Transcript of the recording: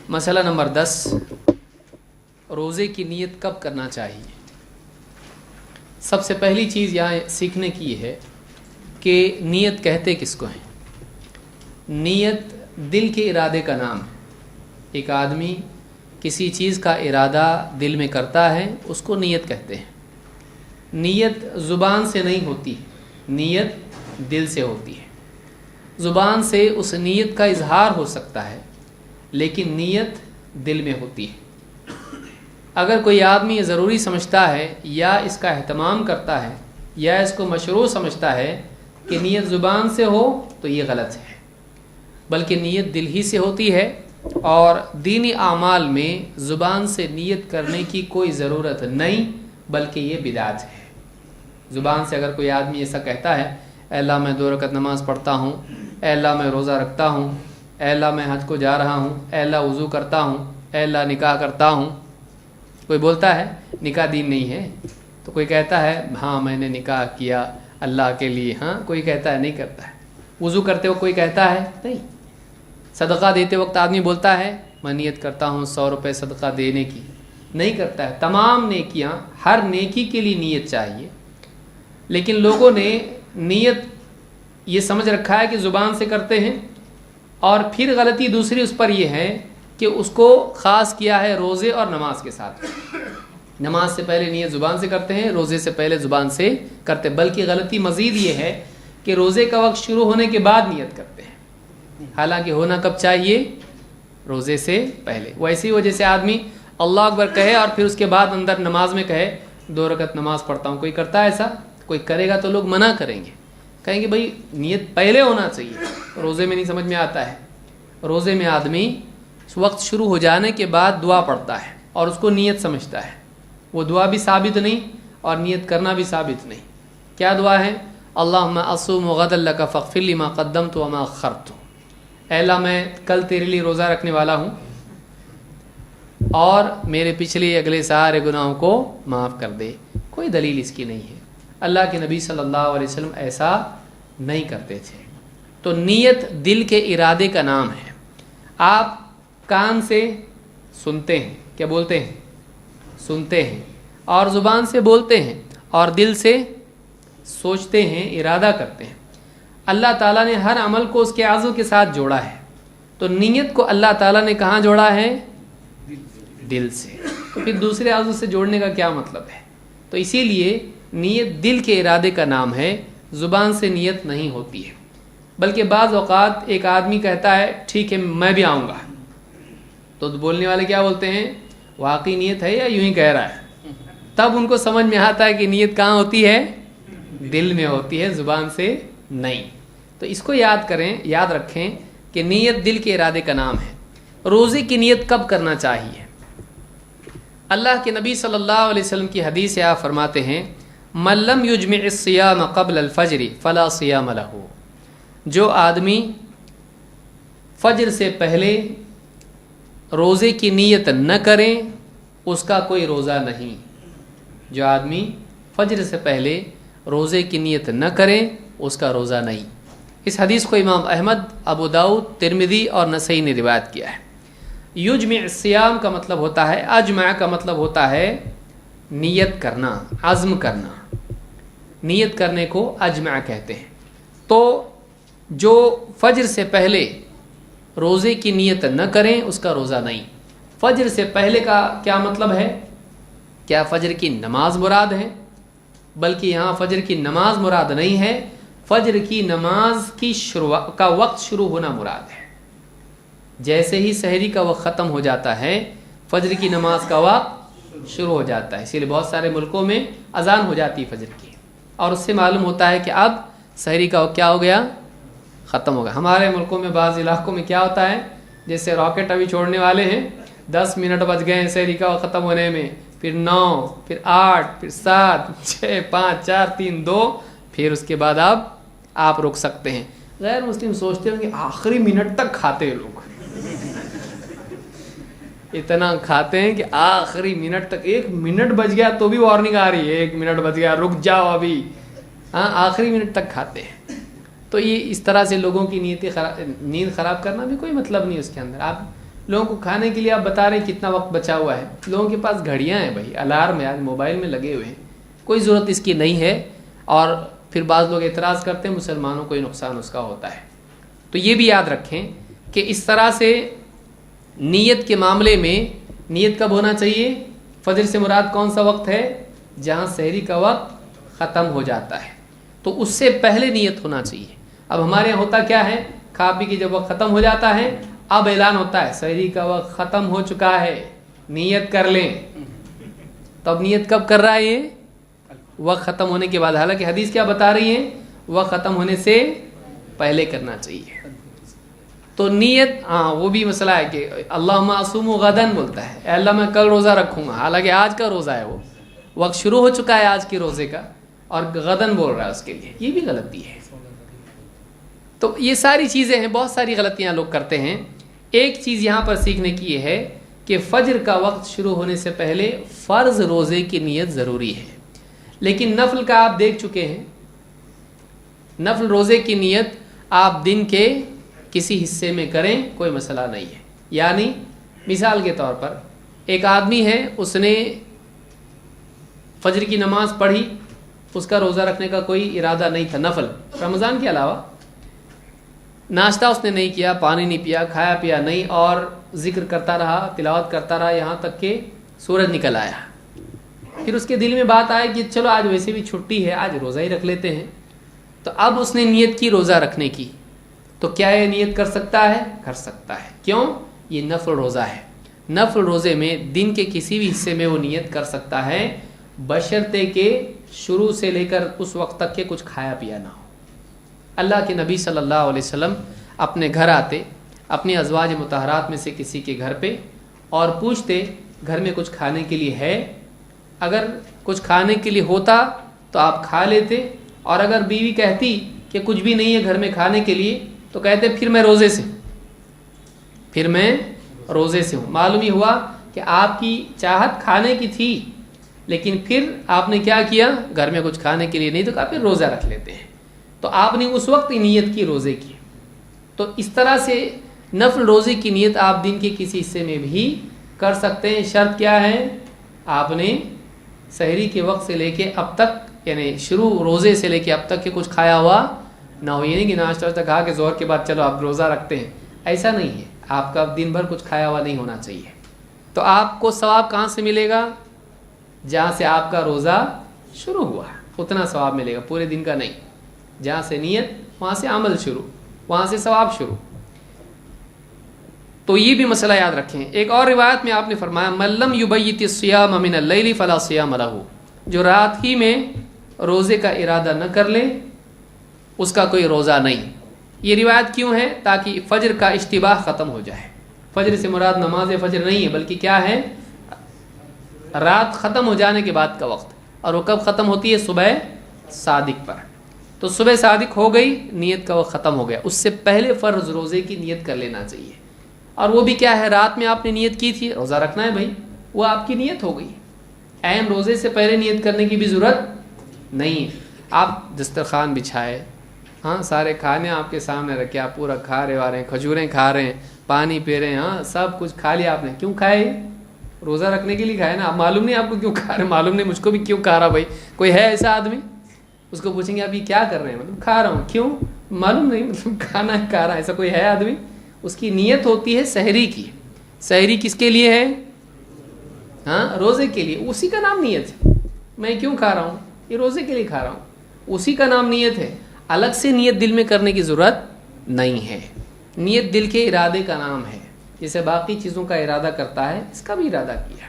مسئلہ نمبر 10، روزے کی نیت کب کرنا چاہیے۔ سب سے پہلی چیز یہاں سیکھنے کی ہے کہ نیت کہتے کس کو ہیں۔ نیت دل کے ارادے کا نام ہے۔ ایک آدمی کسی چیز کا ارادہ دل میں کرتا ہے اس کو نیت کہتے ہیں۔ نیت زبان سے نہیں ہوتی، نیت دل سے ہوتی ہے۔ زبان سے اس نیت کا اظہار ہو سکتا ہے لیکن نیت دل میں ہوتی ہے۔ اگر کوئی آدمی یہ ضروری سمجھتا ہے یا اس کا اہتمام کرتا ہے یا اس کو مشروع سمجھتا ہے کہ نیت زبان سے ہو تو یہ غلط ہے، بلکہ نیت دل ہی سے ہوتی ہے، اور دینی اعمال میں زبان سے نیت کرنے کی کوئی ضرورت نہیں بلکہ یہ بدعت ہے۔ زبان سے اگر کوئی آدمی ایسا کہتا ہے اے اللہ میں 2 رکعت نماز پڑھتا ہوں، اے اللہ میں روزہ رکھتا ہوں، اے اللہ میں حج کو جا رہا ہوں، اے اللہ وضو کرتا ہوں، اے اللہ نکاح کرتا ہوں۔ کوئی بولتا ہے نکاح دین نہیں ہے، تو کوئی کہتا ہے ہاں میں نے نکاح کیا اللہ کے لیے، ہاں کوئی کہتا ہے نہیں کرتا ہے۔ وضو کرتے وقت کوئی کہتا ہے نہیں۔ صدقہ دیتے وقت آدمی بولتا ہے میں نیت کرتا ہوں 100 روپے صدقہ دینے کی، نہیں کرتا ہے۔ تمام نیکیاں، ہر نیکی کے لیے نیت چاہیے، لیکن لوگوں نے نیت یہ سمجھ رکھا ہے کہ زبان سے کرتے ہیں، اور پھر غلطی دوسری اس پر یہ ہے کہ اس کو خاص کیا ہے روزے اور نماز کے ساتھ۔ نماز سے پہلے نیت زبان سے کرتے ہیں، روزے سے پہلے زبان سے کرتے ہیں، بلکہ غلطی مزید یہ ہے کہ روزے کا وقت شروع ہونے کے بعد نیت کرتے ہیں، حالانکہ ہونا کب چاہیے؟ روزے سے پہلے۔ ویسی وجہ سے آدمی اللہ اکبر کہے اور پھر اس کے بعد اندر نماز میں کہے 2 رکعت نماز پڑھتا ہوں۔ کوئی کرتا ہے ایسا؟ کوئی کرے گا تو لوگ منع کریں گے، کہیں گے بھائی نیت پہلے ہونا چاہیے۔ روزے میں نہیں سمجھ میں آتا ہے۔ روزے میں آدمی وقت شروع ہو جانے کے بعد دعا پڑھتا ہے اور اس کو نیت سمجھتا ہے۔ وہ دعا بھی ثابت نہیں اور نیت کرنا بھی ثابت نہیں۔ کیا دعا ہے؟ اللہم اصوم غدا لک فاغفر لی ما قدمت وما اخرت۔ اے اللہ میں کل تیرے لیے روزہ رکھنے والا ہوں اور میرے پچھلے اگلے سارے گناہوں کو معاف کر دے۔ کوئی دلیل اس کی نہیں ہے۔ اللہ کے نبی صلی اللہ علیہ وسلم ایسا نہیں کرتے تھے۔ تو نیت دل کے ارادے کا نام ہے۔ آپ کان سے سنتے ہیں، کیا بولتے ہیں؟ سنتے ہیں، اور زبان سے بولتے ہیں، اور دل سے سوچتے ہیں، ارادہ کرتے ہیں۔ اللہ تعالیٰ نے ہر عمل کو اس کے عزم کے ساتھ جوڑا ہے، تو نیت کو اللہ تعالیٰ نے کہاں جوڑا ہے؟ دل سے۔ تو پھر دوسرے عزم سے جوڑنے کا کیا مطلب ہے؟ تو اسی لیے نیت دل کے ارادے کا نام ہے، زبان سے نیت نہیں ہوتی ہے۔ بلکہ بعض اوقات ایک آدمی کہتا ہے ٹھیک ہے میں بھی آؤں گا، تو بولنے والے کیا بولتے ہیں؟ واقعی نیت ہے یا یوں ہی کہہ رہا ہے؟ تب ان کو سمجھ میں آتا ہے کہ نیت کہاں ہوتی ہے؟ دل میں ہوتی ہے، زبان سے نہیں۔ تو اس کو یاد کریں، یاد رکھیں کہ نیت دل کے ارادے کا نام ہے۔ روزے کی نیت کب کرنا چاہیے؟ اللہ کے نبی صلی اللہ علیہ وسلم کی حدیث سے آپ فرماتے ہیں من لم یجمع الصیام قبل الفجر فلا صیام لہ۔ جو آدمی فجر سے پہلے روزے کی نیت نہ کریں اس کا کوئی روزہ نہیں۔ جو آدمی فجر سے پہلے روزے کی نیت نہ کریں اس کا روزہ نہیں۔ اس حدیث کو امام احمد، ابو داؤد، ترمذی اور نسائی نے روایت کیا ہے۔ یجمع الصیام کا مطلب ہوتا ہے، اجمع کا مطلب ہوتا ہے نیت کرنا، عزم کرنا۔ نیت کرنے کو اجمع کہتے ہیں۔ تو جو فجر سے پہلے روزے کی نیت نہ کریں اس کا روزہ نہیں۔ فجر سے پہلے کا کیا مطلب ہے؟ کیا فجر کی نماز مراد ہے؟ بلکہ یہاں فجر کی نماز مراد نہیں ہے، فجر کی نماز کی کا وقت شروع ہونا مراد ہے۔ جیسے ہی سحری کا وقت ختم ہو جاتا ہے فجر کی نماز کا وقت شروع ہو جاتا ہے۔ اسی لیے بہت سارے ملکوں میں اذان ہو جاتی ہے فجر کی، اور اس سے معلوم ہوتا ہے کہ اب سحری کا وقت کیا ہو گیا؟ ختم ہو گیا۔ ہمارے ملکوں میں بعض علاقوں میں کیا ہوتا ہے، جیسے راکٹ ابھی چھوڑنے والے ہیں، 10 منٹ بچ گئے ہیں سحری کا وقت ختم ہونے میں، پھر 9، پھر 8، پھر 7، 6، 5، 4، 3، 2، پھر اس کے بعد آپ رک سکتے ہیں۔ غیر مسلم سوچتے ہیں کہ آخری منٹ تک کھاتے ہیں لوگ، اتنا کھاتے ہیں کہ آخری منٹ تک، 1 منٹ بچ گیا تو بھی وارننگ آ رہی ہے 1 منٹ بچ گیا رک جاؤ ابھی، ہاں آخری منٹ تک کھاتے ہیں۔ تو یہ اس طرح سے لوگوں کی نیند خراب کرنا بھی کوئی مطلب نہیں اس کے اندر۔ آپ لوگوں کو کھانے کے لیے آپ بتا رہے ہیں کتنا وقت بچا ہوا ہے، لوگوں کے پاس گھڑیاں ہیں بھائی، الارم ہے، آج موبائل میں لگے ہوئے ہیں، کوئی ضرورت اس کی نہیں ہے، اور پھر بعض لوگ اعتراض کرتے ہیں مسلمانوں کو یہ نقصان اس کا ہوتا ہے۔ تو یہ بھی یاد رکھیں کہ اس طرح سے نیت کے معاملے میں نیت کب ہونا چاہیے؟ فجر سے مراد کون سا وقت ہے؟ جہاں سحری کا وقت ختم ہو جاتا ہے، تو اس سے پہلے نیت ہونا چاہیے۔ اب ہمارے یہاں ہوتا کیا ہے، کھا پی کے جب وقت ختم ہو جاتا ہے اب اعلان ہوتا ہے سحری کا وقت ختم ہو چکا ہے، نیت کر لیں۔ تو اب نیت کب کر رہا ہے؟ یہ وقت ختم ہونے کے بعد، حالانکہ حدیث کیا بتا رہی ہے؟ وقت ختم ہونے سے پہلے کرنا چاہیے۔ تو نیت، ہاں وہ بھی مسئلہ ہے کہ اللہم اصوم غدن بولتا ہے، اے اللہ میں کل روزہ رکھوں گا، حالانکہ آج کا روزہ ہے، وہ وقت شروع ہو چکا ہے آج کے روزے کا، اور غدن بول رہا ہے اس کے لیے، یہ بھی غلطی ہے۔ تو یہ ساری چیزیں ہیں، بہت ساری غلطیاں لوگ کرتے ہیں۔ ایک چیز یہاں پر سیکھنے کی یہ ہے کہ فجر کا وقت شروع ہونے سے پہلے فرض روزے کی نیت ضروری ہے، لیکن نفل کا آپ دیکھ چکے ہیں، نفل روزے کی نیت آپ دن کے کسی حصے میں کریں کوئی مسئلہ نہیں ہے۔ یعنی مثال کے طور پر ایک آدمی ہے، اس نے فجر کی نماز پڑھی، اس کا روزہ رکھنے کا کوئی ارادہ نہیں تھا، نفل رمضان کے علاوہ، ناشتہ اس نے نہیں کیا، پانی نہیں پیا، کھایا پیا نہیں، اور ذکر کرتا رہا، تلاوت کرتا رہا یہاں تک کہ سورج نکل آیا۔ پھر اس کے دل میں بات آئی کہ چلو آج ویسے بھی چھٹی ہے، آج روزہ ہی رکھ لیتے ہیں، تو اب اس نے نیت کی روزہ رکھنے کی، تو کیا یہ نیت کر سکتا ہے؟ کر سکتا ہے۔ کیوں؟ یہ نفل روزہ ہے، نفل روزے میں دن کے کسی بھی حصے میں وہ نیت کر سکتا ہے، بشرطے کہ شروع سے لے کر اس وقت تک کہ کچھ کھایا پیا نہ ہو۔ اللہ کے نبی صلی اللہ علیہ وسلم اپنے گھر آتے، اپنی ازواج مطہرات میں سے کسی کے گھر پہ، اور پوچھتے گھر میں کچھ کھانے کے لیے ہے؟ اگر کچھ کھانے کے لیے ہوتا تو آپ کھا لیتے، اور اگر بیوی کہتی کہ کچھ بھی نہیں ہے گھر میں کھانے کے لیے تو کہتے پھر میں روزے سے ہوں۔ معلوم ہی ہوا کہ آپ کی چاہت کھانے کی تھی، لیکن پھر آپ نے کیا کیا؟ گھر میں کچھ کھانے کے لیے نہیں تو کہا پھر روزہ رکھ لیتے ہیں، تو آپ نے اس وقت نیت کی روزے کی۔ تو اس طرح سے نفل روزے کی نیت آپ دن کے کسی حصے میں بھی کر سکتے ہیں۔ شرط کیا ہے؟ آپ نے سحری کے وقت سے لے کے اب تک، یعنی شروع روزے سے لے کے اب تک کہ کچھ کھایا ہوا نہ ہو، یہ نہیں کہ ناشتہ کھا کے ظہر کے بعد چلو آپ روزہ رکھتے ہیں، ایسا نہیں ہے، آپ کا دن بھر کچھ کھایا ہوا نہیں ہونا چاہیے۔ تو آپ کو ثواب کہاں سے ملے گا؟ جہاں سے آپ کا روزہ شروع ہوا اتنا ثواب ملے گا، پورے دن کا نہیں، جہاں سے نیت وہاں سے عمل شروع، وہاں سے ثواب شروع۔ تو یہ بھی مسئلہ یاد رکھیں۔ ایک اور روایت میں آپ نے فرمایا من لم یبیت الصیام من اللیل فلا صیام لہ، جو رات ہی میں روزے کا ارادہ نہ کر لے اس کا کوئی روزہ نہیں۔ یہ روایت کیوں ہے؟ تاکہ فجر کا اشتباہ ختم ہو جائے۔ فجر سے مراد نماز فجر نہیں ہے، بلکہ کیا ہے؟ رات ختم ہو جانے کے بعد کا وقت، اور وہ کب ختم ہوتی ہے؟ صبح صادق پر۔ تو صبح صادق ہو گئی، نیت کا وقت ختم ہو گیا، اس سے پہلے فرض روزے کی نیت کر لینا چاہیے۔ اور وہ بھی کیا ہے؟ رات میں آپ نے نیت کی تھی روزہ رکھنا ہے بھائی، وہ آپ کی نیت ہو گئی، عین روزے سے پہلے نیت کرنے کی بھی ضرورت نہیں ہے۔ آپ دسترخوان بچھائے، ہاں سارے کھانے آپ کے سامنے رکھے، آپ پورا کھا رہے ہیں، کھجوریں کھا رہے ہیں، پانی پی رہے ہیں، ہاں سب کچھ کھا لیا آپ نے، کیوں کھائے؟ روزہ رکھنے کے لیے کھائے نا۔ آپ معلوم نہیں آپ کو کیوں کھا رہے ہیں، معلوم نہیں مجھ کو بھی کیوں کھا رہا بھائی۔ کوئی ہے ایسا آدمی؟ اس کو پوچھیں گے آپ یہ کیا کر رہے ہیں؟ مطلب کھا رہا ہوں، کیوں؟ معلوم نہیں، مطلب کھانا ہے، کھا رہا ہے، ایسا کوئی ہے آدمی؟ اس کی نیت ہوتی ہے سحری کی۔ سحری کس کے لیے ہے؟ ہاں روزے کے لیے، اسی کا نام نیت ہے۔ میں کیوں کھا رہا ہوں؟ یہ روزے کے لیے کھا رہا ہوں، اسی کا نام نیت ہے۔ الگ سے نیت دل میں کرنے کی ضرورت نہیں ہے۔ نیت دل کے ارادے کا نام ہے، جیسے باقی چیزوں کا ارادہ کرتا ہے، اس کا بھی ارادہ کیا۔